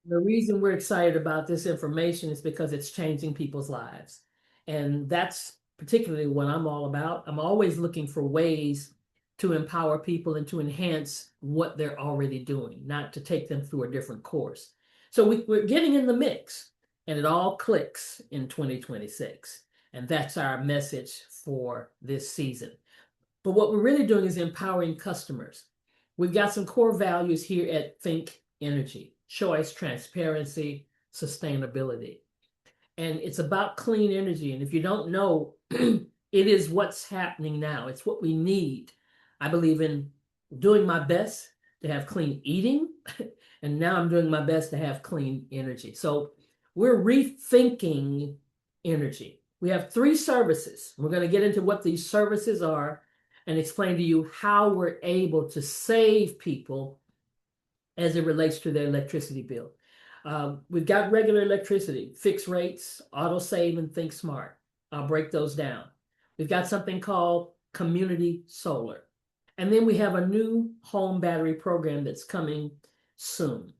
The reason we're excited about this information is because it's changing people's lives. And that's particularly what I'm all about. I'm always looking for ways to empower people and to enhance what they're already doing, not to take them through a different course. So we're getting in the mix, and it all clicks in 2026. And that's our message for this season. But what we're really doing is empowering customers. We've got some core values here at Think Energy: choice, transparency, sustainability. And it's about clean energy. And if you don't know, it is what's happening now. It's what we need. I believe in doing my best to have clean eating. And now I'm doing my best to have clean energy. So we're rethinking energy. We have three services. We're going to get into what these services are and explain to you how we're able to save people as it relates to their electricity bill. We've got regular electricity, fixed rates, auto save, and think smart. I'll break those down. We've got something called community solar. And then we have a new home battery program that's coming soon.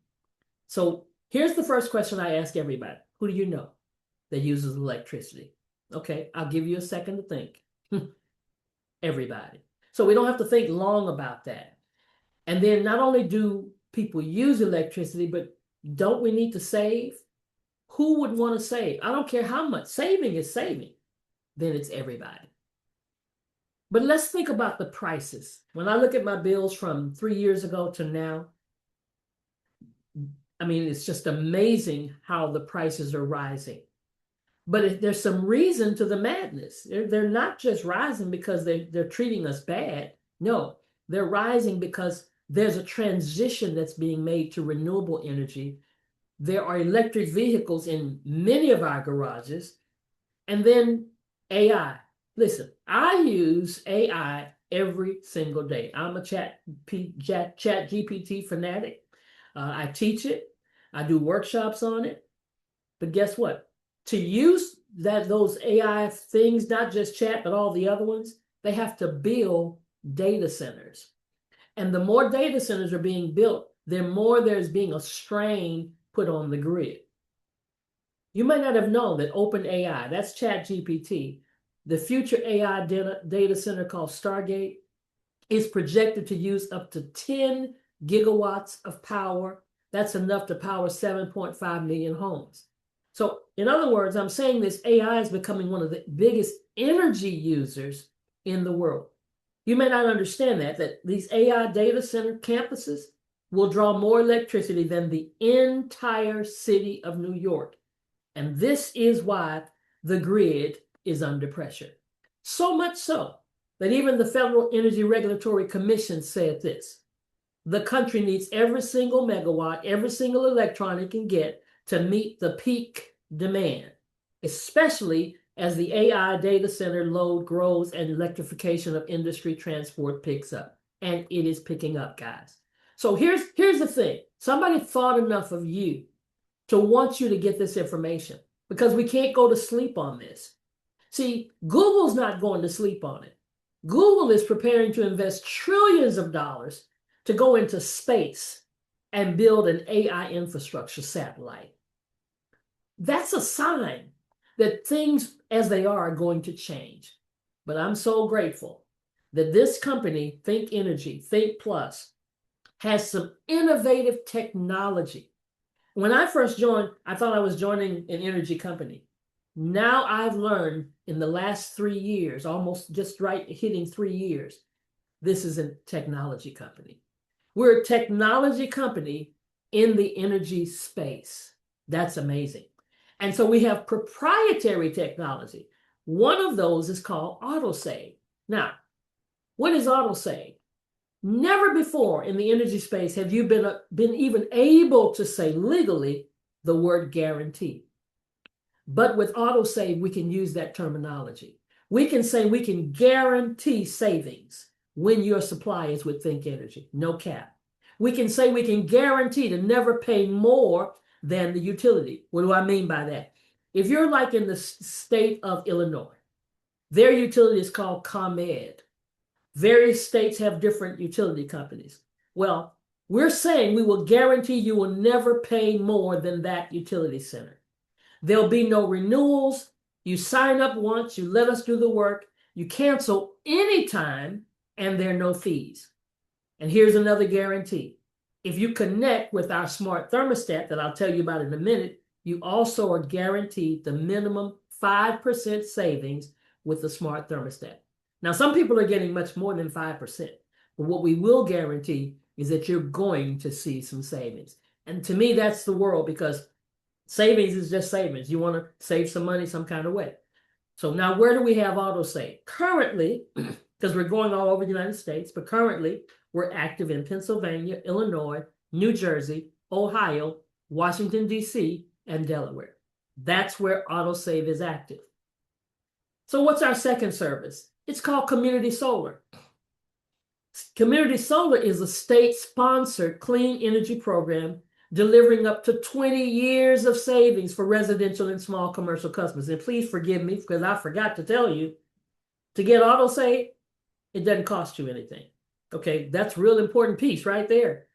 So here's the first question I ask everybody. Who do you know that uses electricity? Okay, I'll give you a second to think. Everybody. So we don't have to think long about that. And then not only do people use electricity, but don't we need to save? Who would want to save? I don't care how much. Saving is saving. Then it's everybody. But let's think about the prices. When I look at my bills from 3 years ago to now, I mean, it's just amazing how the prices are rising. But there's some reason to the madness. They're not just rising because they're treating us bad. No, they're rising because there's a transition that's being made to renewable energy. There are electric vehicles in many of our garages. And then AI. Listen, I use AI every single day. I'm a chat GPT fanatic. I teach it. I do workshops on it. But guess what? To use those AI things, not just chat, but all the other ones, they have to build data centers. And the more data centers are being built, the more there's being a strain put on the grid. You might not have known that OpenAI, that's ChatGPT, the future AI data center called Stargate, is projected to use up to 10 gigawatts of power. That's enough to power 7.5 million homes. So in other words, I'm saying this AI is becoming one of the biggest energy users in the world. You may not understand that these AI data center campuses will draw more electricity than the entire city of New York. And this is why the grid is under pressure. So much so that even the Federal Energy Regulatory Commission said this: the country needs every single megawatt, every single electron it can get to meet the peak demand, especially as the AI data center load grows and electrification of industry transport picks up. And it is picking up, guys. So here's the thing. Somebody thought enough of you to want you to get this information, because we can't go to sleep on this. See, Google's not going to sleep on it. Google is preparing to invest trillions of dollars to go into space and build an AI infrastructure satellite. That's a sign that things as they are going to change. But I'm so grateful that this company, Think Energy, Think Plus, has some innovative technology. When I first joined, I thought I was joining an energy company. Now I've learned in the last 3 years, almost just right hitting 3 years, this is a technology company. We're a technology company in the energy space. That's amazing. And so we have proprietary technology. One of those is called autosave. Now, what is autosave? Never before in the energy space have you been even able to say legally the word guarantee. But with autosave, we can use that terminology. We can say we can guarantee savings when your supply is with Think Energy, no cap. We can say we can guarantee to never pay more than the utility. What do I mean by that? If you're like in the state of Illinois, their utility is called ComEd. Various states have different utility companies. Well, We're saying we will guarantee you will never pay more than that utility center. There'll be no renewals. You sign up once, you let us do the work, you cancel anytime, and there are no fees. And here's another guarantee. If you connect with our smart thermostat that I'll tell you about in a minute, you also are guaranteed the minimum 5% savings with the smart thermostat. Now, some people are getting much more than 5%, but what we will guarantee is that you're going to see some savings. And to me, that's the world, because savings is just savings. You want to save some money some kind of way. So now, where do we have autosave? Currently, because we're going all over the United States, but currently we're active in Pennsylvania, Illinois, New Jersey, Ohio, Washington, D.C., and Delaware. That's where autosave is active. So what's our second service? It's called Community Solar. Community Solar is a state-sponsored clean energy program delivering up to 20 years of savings for residential and small commercial customers. And please forgive me because I forgot to tell you, to get autosave, it doesn't cost you anything. Okay, that's a real important piece right there.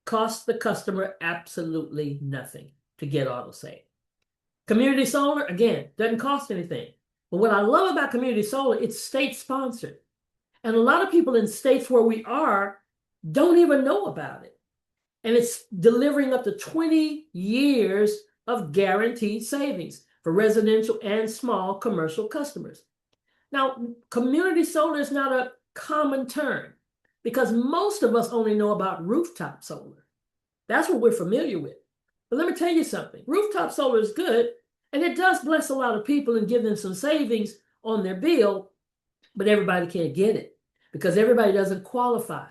Costs the customer absolutely nothing to get autosave. Community Solar, again, doesn't cost anything. But what I love about Community Solar, it's state-sponsored. And a lot of people in states where we are don't even know about it. And it's delivering up to 20 years of guaranteed savings for residential and small commercial customers. Now, community solar is not a common term because most of us only know about rooftop solar. That's what we're familiar with. But let me tell you something. Rooftop solar is good, and it does bless a lot of people and give them some savings on their bill, but everybody can't get it because everybody doesn't qualify.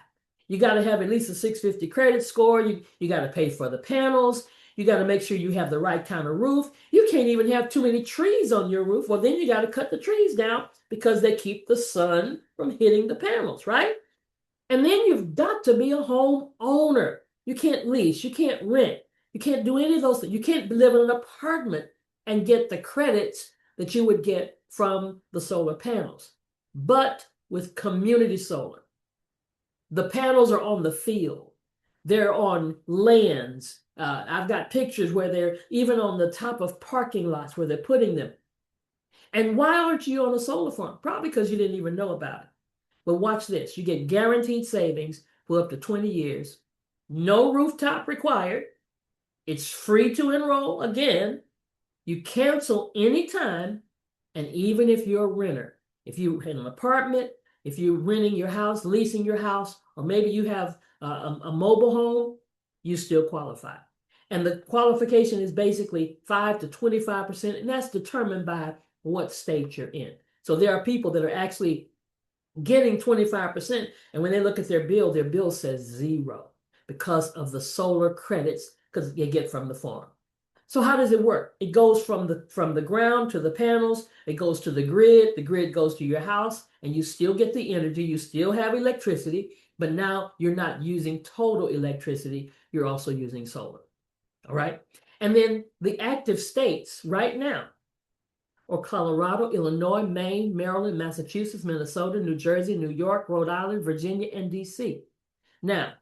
You got to have at least a 650 credit score. You got to pay for the panels. You got to make sure you have the right kind of roof. You can't even have too many trees on your roof. Well, then you got to cut the trees down because they keep the sun from hitting the panels, right? And then you've got to be a home owner. You can't lease. You can't rent. You can't do any of those things. You can't live in an apartment and get the credits that you would get from the solar panels. But with community solar, the panels are on the field. They're on lands. I've got pictures where they're even on the top of parking lots where they're putting them. And why aren't you on a solar farm? Probably because you didn't even know about it. But watch this. You get guaranteed savings for up to 20 years. No rooftop required. It's free to enroll. Again, you cancel anytime. And even if you're a renter, if you're in an apartment, if you're renting your house, leasing your house, or maybe you have a mobile home, you still qualify. And the qualification is basically 5 to 25%, and that's determined by what state you're in. So there are people that are actually getting 25%, and when they look at their bill says 0 because of the solar credits because you get from the farm. So how does it work? It goes from the ground to the panels, it goes to the grid goes to your house, and you still get the energy, you still have electricity, but now you're not using total electricity, you're also using solar. All right? And then the active states right now are Colorado, Illinois, Maine, Maryland, Massachusetts, Minnesota, New Jersey, New York, Rhode Island, Virginia, and DC. Now,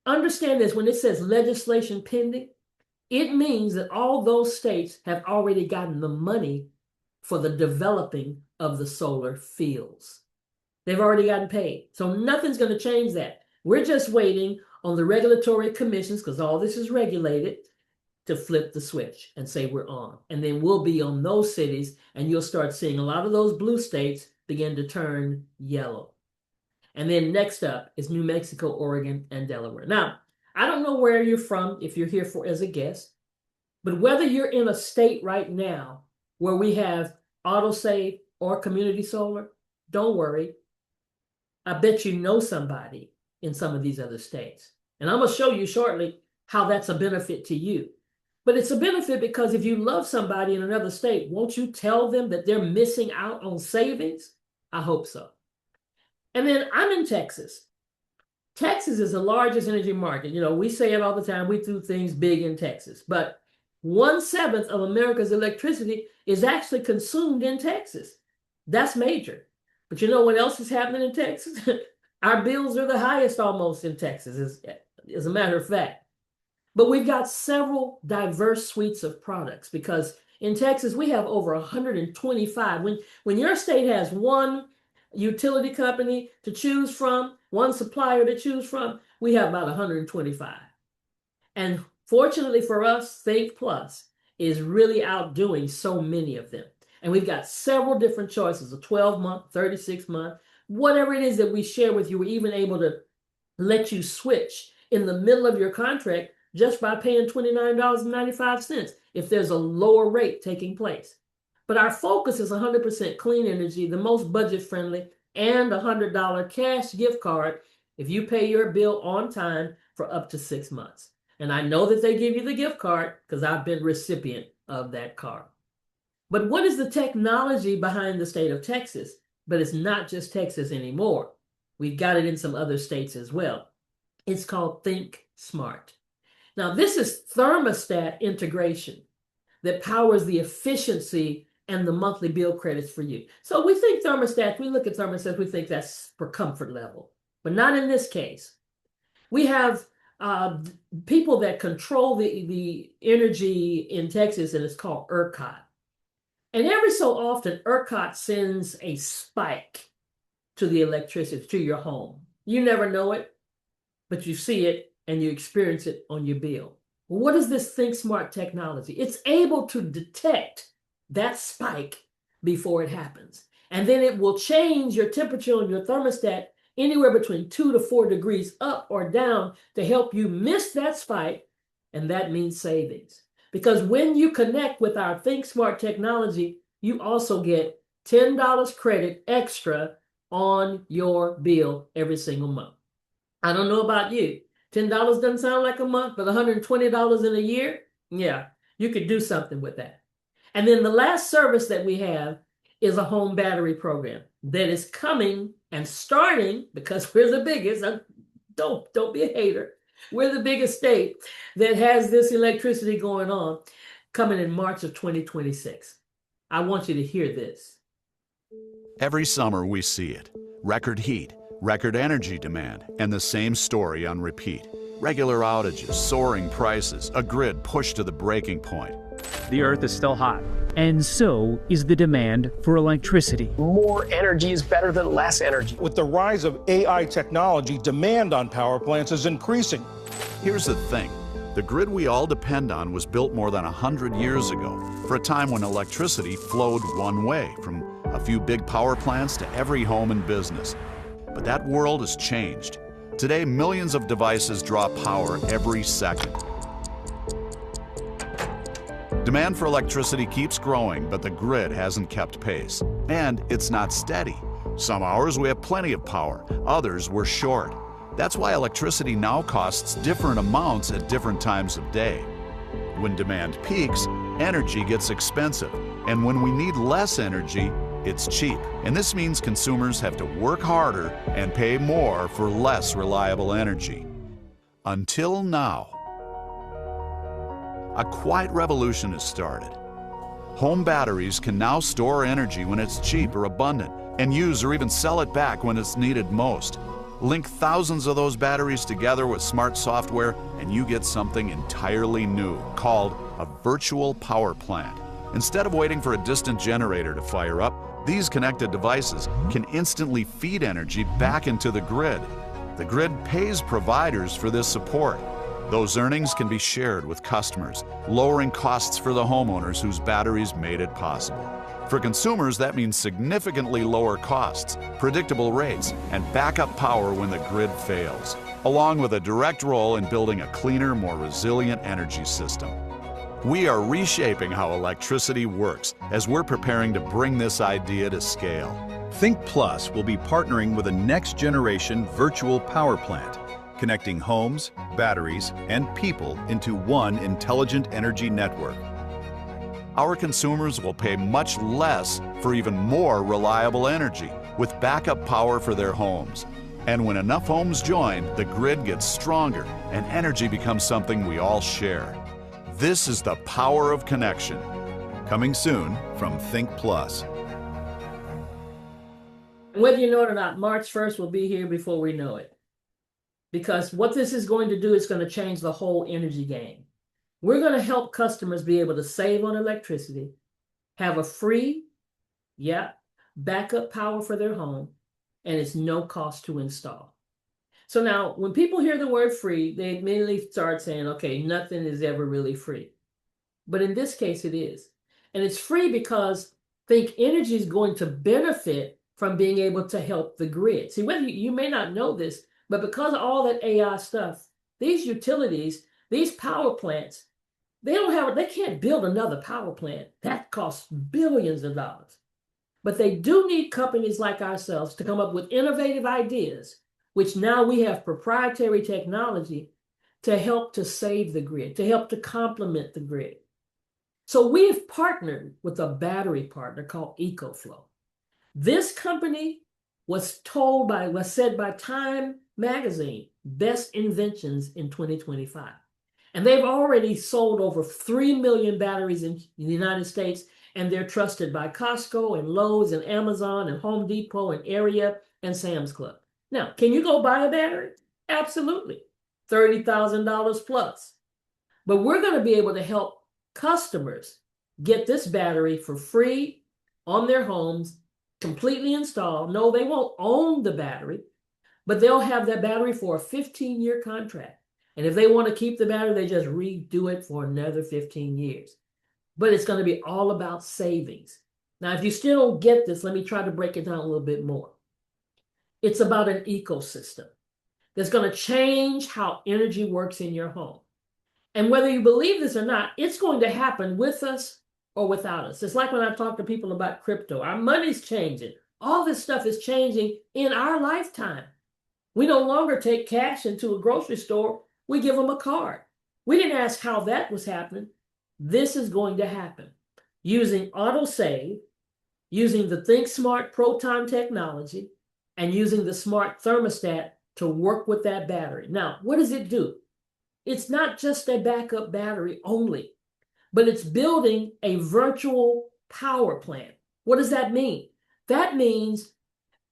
understand this, when it says legislation pending, it means that all those states have already gotten the money for the developing of the solar fields. They've already gotten paid. So nothing's going to change that. We're just waiting on the regulatory commissions, because all this is regulated, to flip the switch and say we're on. And then we'll be on those cities, and you'll start seeing a lot of those blue states begin to turn yellow. And then next up is New Mexico, Oregon, and Delaware. Now, I don't know where you're from if you're here as a guest, but whether you're in a state right now where we have autosave or community solar, don't worry. I bet you know somebody in some of these other states. And I'm going to show you shortly how that's a benefit to you. But it's a benefit because if you love somebody in another state, won't you tell them that they're missing out on savings? I hope so. And then I'm in Texas. Texas is the largest energy market. You know, we say it all the time. We do things big in Texas. But 1/7 of America's electricity is actually consumed in Texas. That's major. But you know what else is happening in Texas? Our bills are the highest almost in Texas. as a matter of fact. But we've got several diverse suites of products because in Texas, we have over 125. When your state has one utility company to choose from, one supplier to choose from, we have about 125. And fortunately for us, Think Plus is really outdoing so many of them. And we've got several different choices, a 12-month, 36-month, whatever it is that we share with you. We're even able to let you switch in the middle of your contract just by paying $29.95 if there's a lower rate taking place. But our focus is 100% clean energy, the most budget friendly, and a $100 cash gift card if you pay your bill on time for up to 6 months. And I know that they give you the gift card because I've been recipient of that card. But what is the technology behind the state of Texas? But it's not just Texas anymore. We've got it in some other states as well. It's called Think Smart. Now, this is thermostat integration that powers the efficiency and the monthly bill credits for you. So we think thermostats, we look at thermostats, we think that's for comfort level, but not in this case. We have people that control the energy in Texas, and it's called ERCOT. And every so often, ERCOT sends a spike to the electricity, to your home. You never know it, but you see it and you experience it on your bill. Well, what is this Think Smart technology? It's able to detect that spike before it happens. And then it will change your temperature on your thermostat anywhere between 2 to 4 degrees up or down to help you miss that spike. And that means savings. Because when you connect with our Think Smart technology, you also get $10 credit extra on your bill every single month. I don't know about you. $10 doesn't sound like a month, but $120 in a year, yeah, you could do something with that. And then the last service that we have is a home battery program that is coming and starting, because we're the biggest. Don't be a hater. We're the biggest state that has this electricity going on, coming in March of 2026. I want you to hear this. Every summer we see it. Record heat, record energy demand, and the same story on repeat. Regular outages, soaring prices, a grid pushed to the breaking point. The Earth is still hot, and so is the demand for electricity. More energy is better than less energy. With the rise of AI technology, demand on power plants is increasing. Here's the thing. The grid we all depend on was built more than 100 years ago, for a time when electricity flowed one way, from a few big power plants to every home and business. But that world has changed. Today, millions of devices draw power every second. Demand for electricity keeps growing, but the grid hasn't kept pace. And it's not steady. Some hours we have plenty of power, others we're short. That's why electricity now costs different amounts at different times of day. When demand peaks, energy gets expensive. And when we need less energy, it's cheap. And this means consumers have to work harder and pay more for less reliable energy. Until now. A quiet revolution has started. Home batteries can now store energy when it's cheap or abundant, and use or even sell it back when it's needed most. Link thousands of those batteries together with smart software, and you get something entirely new called a virtual power plant. Instead of waiting for a distant generator to fire up, these connected devices can instantly feed energy back into the grid. The grid pays providers for this support. Those earnings can be shared with customers, lowering costs for the homeowners whose batteries made it possible. For consumers, that means significantly lower costs, predictable rates, and backup power when the grid fails, along with a direct role in building a cleaner, more resilient energy system. We are reshaping how electricity works as we're preparing to bring this idea to scale. Think Plus will be partnering with a next-generation virtual power plant, connecting homes, batteries, and people into one intelligent energy network. Our consumers will pay much less for even more reliable energy, with backup power for their homes. And when enough homes join, the grid gets stronger and energy becomes something we all share. This is the power of connection. Coming soon from Think Plus. Whether you know it or not, March 1st will be here before we know it. because what this is going to do is going to change the whole energy game. We're going to help customers be able to save on electricity, have a free, backup power for their home, and it's no cost to install. So now, when people hear the word free, they immediately start saying, okay, nothing is ever really free. But in this case, it is. And it's free because Think Energy is going to benefit from being able to help the grid. See, whether you may not know this, but because of all that AI stuff, these utilities, these power plants, they can't build another power plant. That costs billions of dollars. But they do need companies like ourselves to come up with innovative ideas, which now we have proprietary technology to help to save the grid, to help to complement the grid. So we have partnered with a battery partner called EcoFlow. This company was said by Time magazine, best inventions in 2025. And they've already sold over 3 million batteries in the United States, and they're trusted by Costco and Lowe's and Amazon and Home Depot and Area and Sam's Club. Now, can you go buy a battery? Absolutely. $30,000 plus. But we're going to be able to help customers get this battery for free on their homes, completely installed. No, they won't own the battery, but they'll have that battery for a 15-year contract. And if they want to keep the battery, they just redo it for another 15 years. But it's going to be all about savings. Now, if you still don't get this, let me try to break it down a little bit more. It's about an ecosystem that's going to change how energy works in your home. And whether you believe this or not, it's going to happen with us or without us. It's like when I talk to people about crypto. Our money's changing. All this stuff is changing in our lifetime. We no longer take cash into a grocery store. We give them a card. We didn't ask how that was happening. This is going to happen using autosave, using the Think Smart Proton technology, and using the smart thermostat to work with that battery. Now, what does it do? It's not just a backup battery only, but it's building a virtual power plant. What does that mean? That means,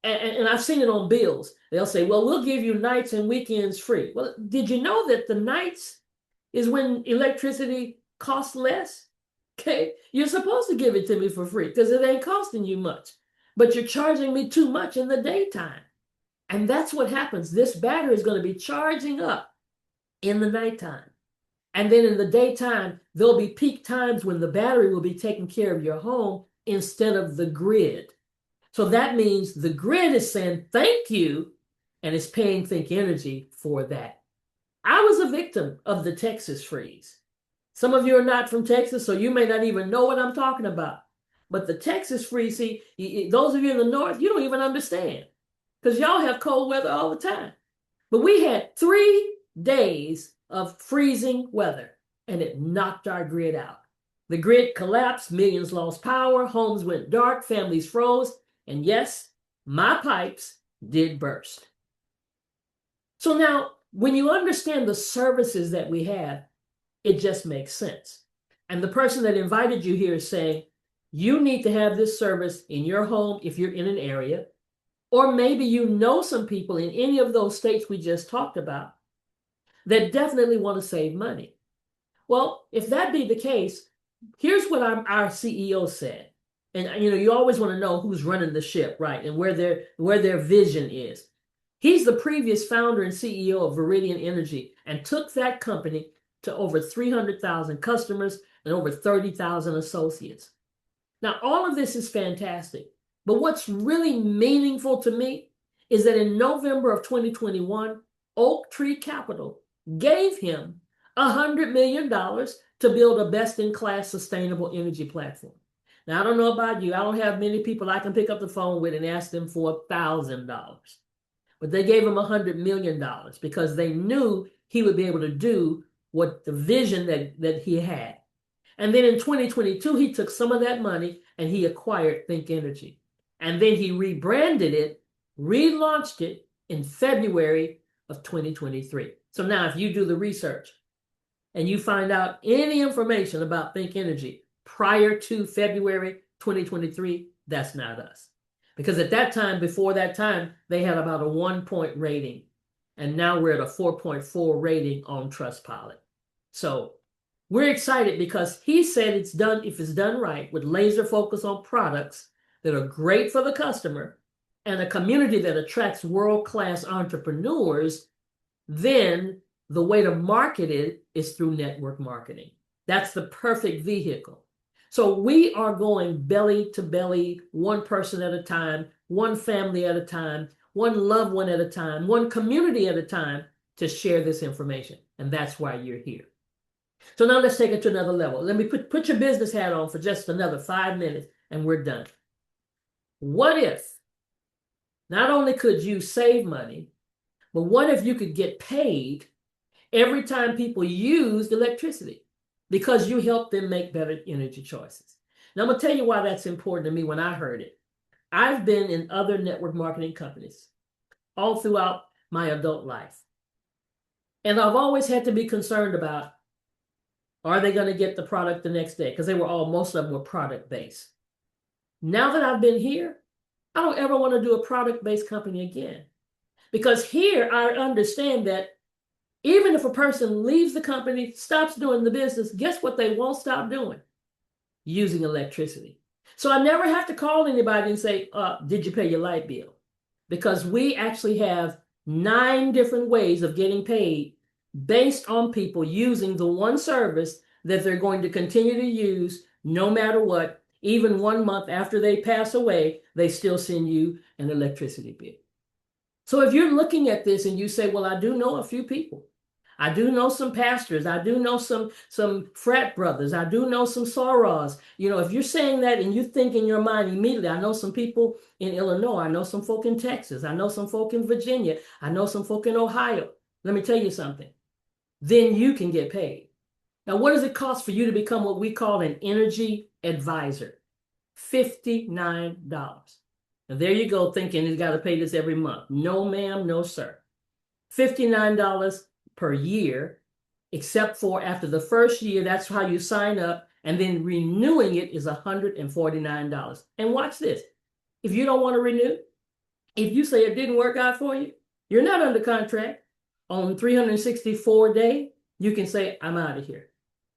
and I've seen it on bills, they'll say, well, we'll give you nights and weekends free. Well, did you know that the nights is when electricity costs less? Okay, you're supposed to give it to me for free because it ain't costing you much, but you're charging me too much in the daytime. And that's what happens. This battery is going to be charging up in the nighttime. And then in the daytime, there'll be peak times when the battery will be taking care of your home instead of the grid. So that means the grid is saying thank you, and it's paying Think Energy for that. I was a victim of the Texas freeze. Some of you are not from Texas, so you may not even know what I'm talking about. But the Texas freeze, see, those of you in the north, you don't even understand because y'all have cold weather all the time. But we had 3 days of freezing weather, and it knocked our grid out. The grid collapsed, millions lost power, homes went dark, families froze, and yes, my pipes did burst. So now, when you understand the services that we have, it just makes sense. And the person that invited you here is saying, you need to have this service in your home if you're in an area, or maybe you know some people in any of those states we just talked about that definitely want to save money. Well, if that be the case, here's what our CEO said. And you always want to know who's running the ship, right? And where their vision is. He's the previous founder and CEO of Viridian Energy and took that company to over 300,000 customers and over 30,000 associates. Now, all of this is fantastic. But what's really meaningful to me is that in November of 2021, Oak Tree Capital gave him $100 million to build a best-in-class sustainable energy platform. Now, I don't know about you. I don't have many people I can pick up the phone with and ask them for $1,000. But they gave him $100 million because they knew he would be able to do what the vision that he had. And then in 2022, he took some of that money and he acquired Think Energy. And then he rebranded it, relaunched it in February of 2023. So now if you do the research and you find out any information about Think Energy prior to February 2023, that's not us. Because at that time, before that time, they had about a 1-point rating. And now we're at a 4.4 rating on Trustpilot. So we're excited because he said it's done, if it's done right, with laser focus on products that are great for the customer and a community that attracts world-class entrepreneurs, then the way to market it is through network marketing. That's the perfect vehicle. So we are going belly to belly, one person at a time, one family at a time, one loved one at a time, one community at a time to share this information. And that's why you're here. So now let's take it to another level. Let me put your business hat on for just another 5 minutes and we're done. What if not only could you save money, but what if you could get paid every time people used electricity because you help them make better energy choices? Now, I'm going to tell you why that's important to me when I heard it. I've been in other network marketing companies all throughout my adult life. And I've always had to be concerned about, are they going to get the product the next day? Because most of them were product-based. Now that I've been here, I don't ever want to do a product-based company again. Because here I understand that even if a person leaves the company, stops doing the business, guess what they won't stop doing? Using electricity. So I never have to call anybody and say, did you pay your light bill? Because we actually have 9 different ways of getting paid based on people using the one service that they're going to continue to use no matter what. Even 1 month after they pass away, they still send you an electricity bill. So if you're looking at this and you say, well, I do know a few people. I do know some pastors. I do know some frat brothers. I do know some sorors. If you're saying that and you think in your mind immediately, I know some people in Illinois. I know some folk in Texas. I know some folk in Virginia. I know some folk in Ohio. Let me tell you something. Then you can get paid. Now, what does it cost for you to become what we call an energy advisor? $59. Now, there you go, thinking you've got to pay this every month. No, ma'am, no, sir. $59 per year, except for after the first year, that's how you sign up, and then renewing it is $149. And watch this. If you don't want to renew, if you say it didn't work out for you, you're not under contract. On 364 day, you can say, I'm out of here.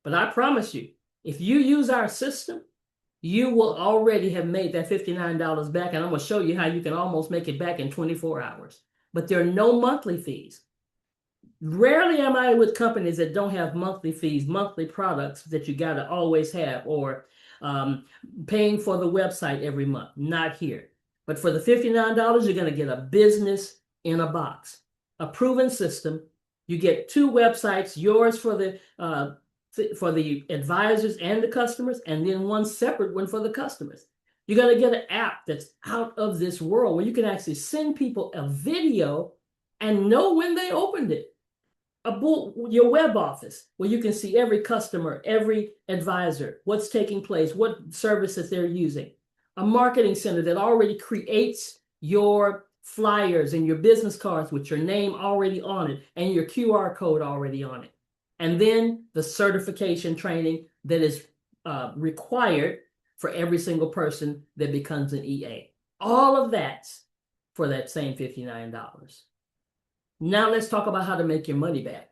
But I promise you, if you use our system, you will already have made that $59 back. And I'm going to show you how you can almost make it back in 24 hours. But there are no monthly fees. Rarely am I with companies that don't have monthly fees, monthly products that you got to always have, or paying for the website every month. Not here. But for the $59, you're going to get a business in a box, a proven system. You get 2 websites, yours for the advisors and the customers, and then one separate one for the customers. You're going to get an app that's out of this world where you can actually send people a video and know when they opened it. Your web office where you can see every customer, every advisor, what's taking place, what services they're using. A marketing center that already creates your flyers and your business cards with your name already on it and your QR code already on it. And then the certification training that is required for every single person that becomes an EA. All of that's for that same $59. Now let's talk about how to make your money back.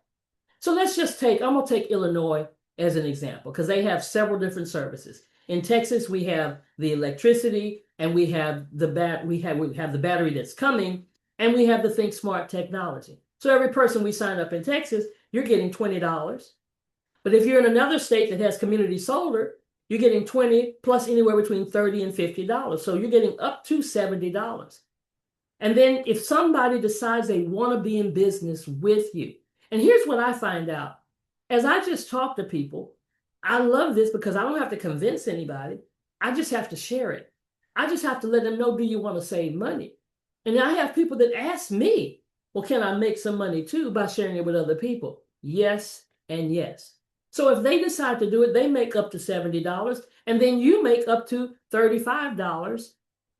So let's just I'm going to take Illinois as an example because they have several different services. In Texas, we have the electricity and we have the battery that's coming, and we have the Think Smart technology. So every person we sign up in Texas, you're getting $20. But if you're in another state that has community solar, you're getting 20 plus anywhere between $30 and $50. So you're getting up to $70. And then if somebody decides they want to be in business with you, and here's what I find out. As I just talk to people, I love this because I don't have to convince anybody. I just have to share it. I just have to let them know, do you want to save money? And I have people that ask me, well, can I make some money too by sharing it with other people? Yes and yes. So if they decide to do it, they make up to $70, and then you make up to $35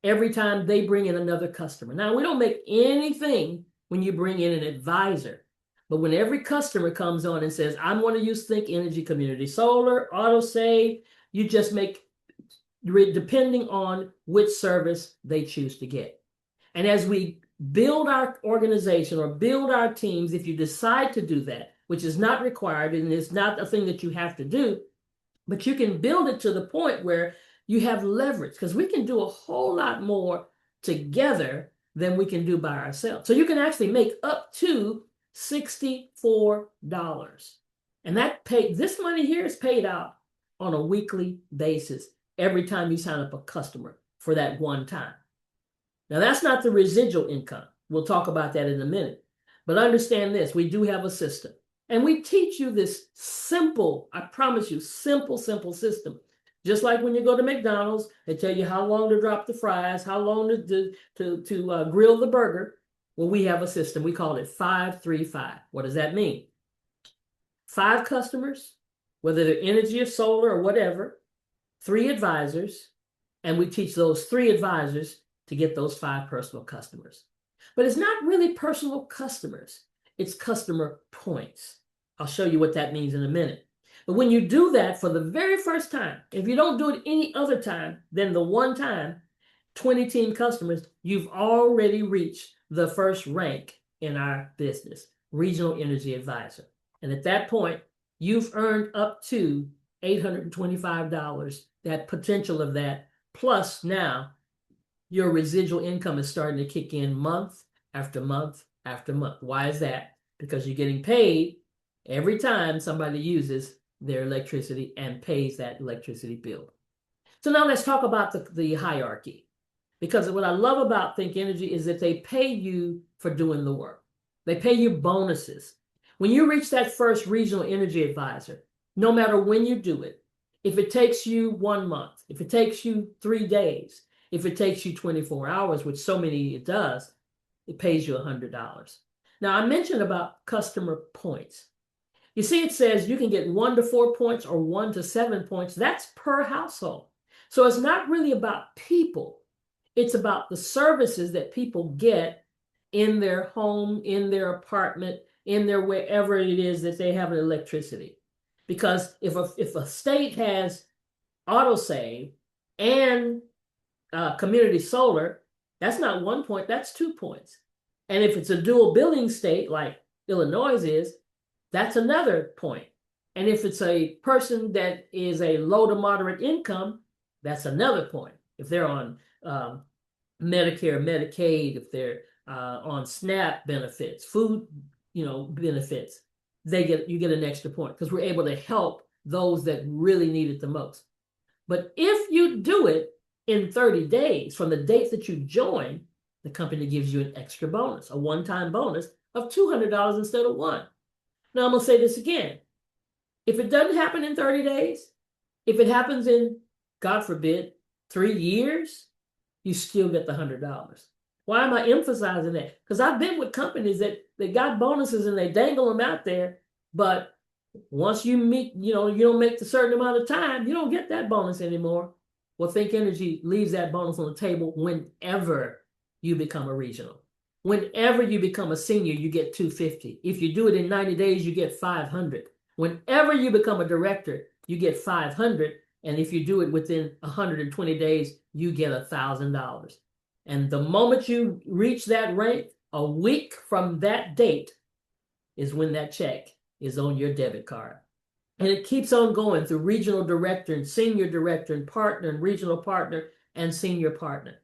every time they bring in another customer. Now, we don't make anything when you bring in an advisor, but when every customer comes on and says, I want to use Think Energy Community Solar, AutoSave, you just make, depending on which service they choose to get. And as we build our organization or build our teams, if you decide to do that, which is not required and is not a thing that you have to do, but you can build it to the point where you have leverage, because we can do a whole lot more together than we can do by ourselves. So you can actually make up to $64. And this money here is paid out on a weekly basis every time you sign up a customer for that one time. Now, that's not the residual income. We'll talk about that in a minute. But understand this, we do have a system. And we teach you this simple, I promise you, simple system. Just like when you go to McDonald's, they tell you how long to drop the fries, how long to grill the burger. Well, we have a system. We call it 5-3-5. What does that mean? 5 customers, whether they're energy or solar or whatever, 3 advisors, and we teach those 3 advisors to get those 5 personal customers. But it's not really personal customers. It's customer points. I'll show you what that means in a minute. But when you do that for the very first time, if you don't do it any other time than the one time, 20 team customers, you've already reached the first rank in our business, Regional Energy Advisor. And at that point, you've earned up to $825, that potential of that, plus now your residual income is starting to kick in month after month after month. Why is that? Because you're getting paid every time somebody uses their electricity and pays that electricity bill. So now let's talk about the hierarchy. Because what I love about Think Energy is that they pay you for doing the work. They pay you bonuses. When you reach that first regional energy advisor, no matter when you do it, if it takes you 1 month, if it takes you 3 days, if it takes you 24 hours, which so many it does, it pays you $100. Now, I mentioned about customer points. You see, it says you can get 1 to 4 points or 1 to 7 points. That's per household. So it's not really about people. It's about the services that people get in their home, in their apartment, in their wherever it is that they have electricity. Because if a state has autosave and community solar, that's not 1 point, that's 2 points. And if it's a dual billing state like Illinois is, that's another point. And if it's a person that is a low to moderate income, that's another point. If they're on Medicare, Medicaid, if they're on SNAP benefits, food, benefits, you get an extra point because we're able to help those that really need it the most. But if you do it in 30 days from the date that you join, the company gives you an extra bonus, a one-time bonus of $200 instead of 1. Now, I'm going to say this again. If it doesn't happen in 30 days, if it happens in, God forbid, 3 years, you still get the $100. Why am I emphasizing that? Because I've been with companies that they got bonuses and they dangle them out there, but once you meet, you don't make the certain amount of time, you don't get that bonus anymore. Well, Think Energy leaves that bonus on the table whenever you become a regional. Whenever you become a senior, you get $250. If you do it in 90 days, you get $500. Whenever you become a director, you get $500. And if you do it within 120 days, you get $1,000. And the moment you reach that rank, a week from that date is when that check is on your debit card. And it keeps on going through regional director and senior director and partner and regional partner and senior partner.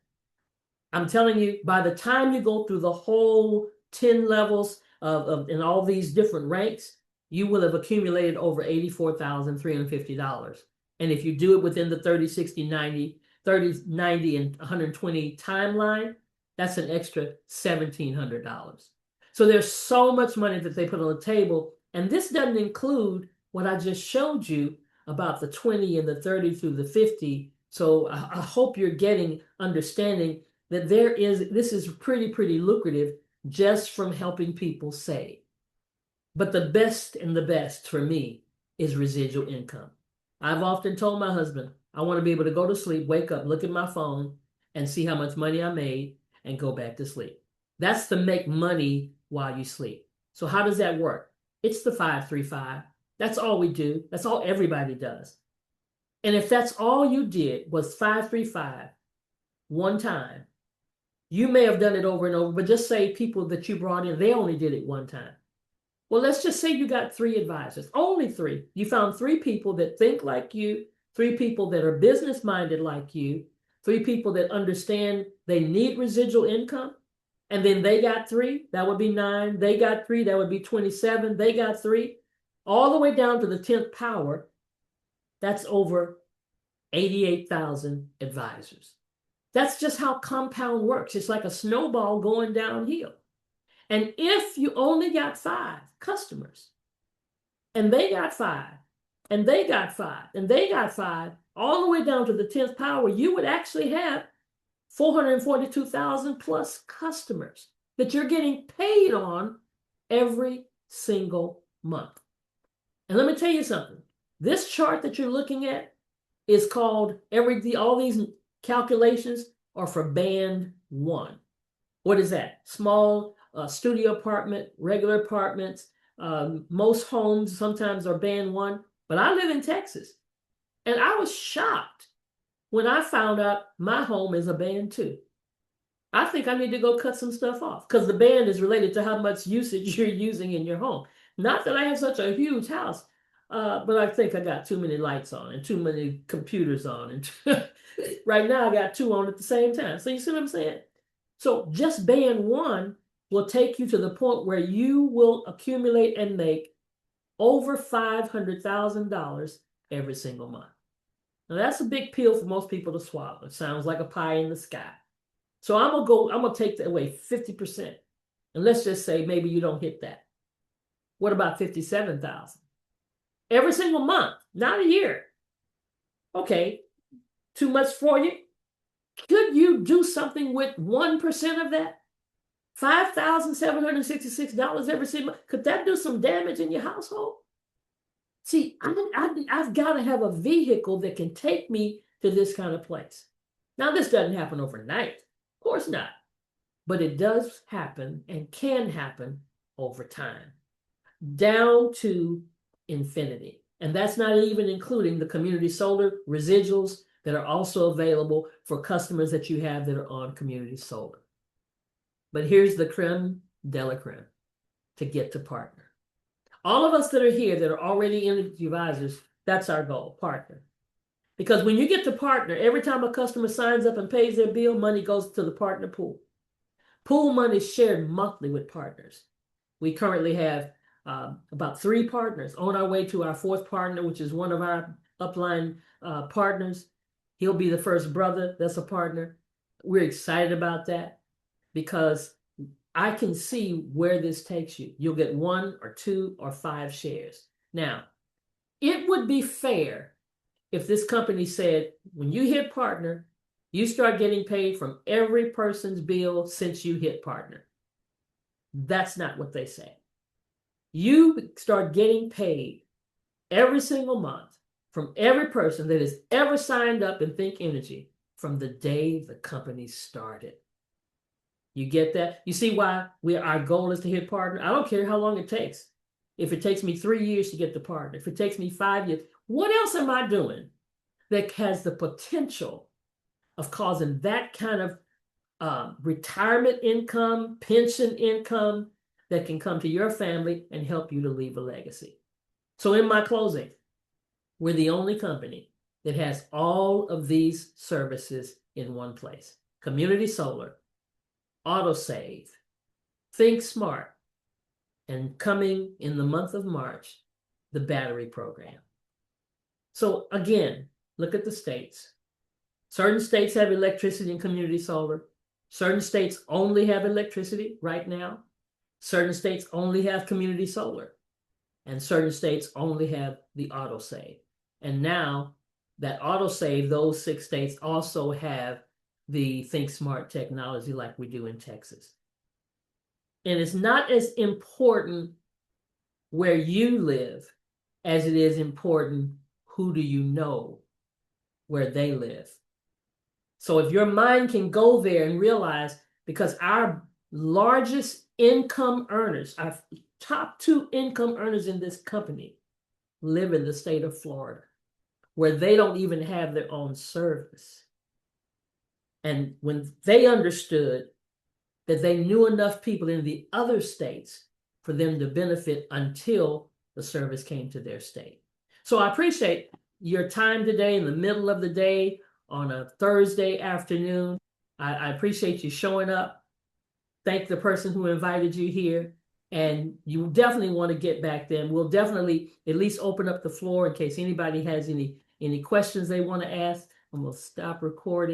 I'm telling you, by the time you go through the whole 10 levels in all these different ranks, you will have accumulated over $84,350. And if you do it within the 30, 60, 90, and 120 timeline, that's an extra $1,700. So there's so much money that they put on the table. And this doesn't include what I just showed you about the 20 and the 30 through the 50. So I hope you're getting understanding that this is pretty lucrative just from helping people save. But the best for me is residual income. I've often told my husband, I want to be able to go to sleep, wake up, look at my phone, and see how much money I made and go back to sleep. That's to make money while you sleep. So how does that work? It's the 5-3-5. That's all we do. That's all everybody does. And if that's all you did was 5-3-5 one time, You may have done it over and over, but just say people that you brought in, they only did it one time. Well, let's just say you got 3 advisors, only 3. You found 3 people that think like you, 3 people that are business minded like you, 3 people that understand they need residual income. And then they got 3, that would be 9. They got 3, that would be 27. They got 3, all the way down to the 10th power. That's over 88,000 advisors. That's just how compound works. It's like a snowball going downhill. And if you only got 5 customers, and they got 5, and they got 5, and they got 5, all the way down to the 10th power, you would actually have 442,000 plus customers that you're getting paid on every single month. And let me tell you something. This chart that you're looking at is called all these calculations are for band 1. What is that? Small studio apartment, regular apartments. Most homes sometimes are band 1, but I live in Texas. And I was shocked when I found out my home is a band 2. I think I need to go cut some stuff off because the band is related to how much usage you're using in your home. Not that I have such a huge house, but I think I got too many lights on and too many computers on. And right now I got 2 on at the same time. So you see what I'm saying? So just band 1 will take you to the point where you will accumulate and make over $500,000 every single month. Now that's a big pill for most people to swallow. It sounds like a pie in the sky. So I'm gonna take that away 50%. And let's just say maybe you don't hit that. What about 57,000? Every single month, not a year. Okay, too much for you? Could you do something with 1% of that? $5,766 every single month. Could that do some damage in your household? See, I've got to have a vehicle that can take me to this kind of place. Now, this doesn't happen overnight. Of course not. But it does happen and can happen over time, down to infinity. And that's not even including the community solar residuals that are also available for customers that you have that are on community solar. But here's the creme de la creme to get to partner. All of us that are here that are already energy advisors, that's our goal, partner. Because when you get to partner, every time a customer signs up and pays their bill, money goes to the partner pool. Pool money is shared monthly with partners. We currently have about 3 partners on our way to our 4th partner, which is one of our upline partners. He'll be the first brother that's a partner. We're excited about that because I can see where this takes you. You'll get 1 or 2 or 5 shares. Now, it would be fair if this company said, when you hit partner, you start getting paid from every person's bill since you hit partner. That's not what they say. You start getting paid every single month from every person that has ever signed up in Think Energy from the day the company started. You get that? You see why our goal is to hit partner? I don't care how long it takes. If it takes me 3 years to get the partner, if it takes me 5 years, what else am I doing that has the potential of causing that kind of retirement income, pension income that can come to your family and help you to leave a legacy? So in my closing, we're the only company that has all of these services in one place. Community solar, autosave, think smart, and coming in the month of March, the battery program. So again, look at the states. Certain states have electricity and community solar. Certain states only have electricity right now. Certain states only have community solar. And certain states only have the autosave. And now that autosave, those 6 states also have the Think Smart technology like we do in Texas. And it's not as important where you live as it is important who do you know where they live. So if your mind can go there and realize, because our largest income earners, our top 2 income earners in this company live in the state of Florida, where they don't even have their own service. And when they understood that they knew enough people in the other states for them to benefit until the service came to their state. So I appreciate your time today in the middle of the day on a Thursday afternoon. I appreciate you showing up. Thank the person who invited you here. And you definitely want to get back then. We'll definitely at least open up the floor in case anybody has any questions they want to ask. And we'll stop recording.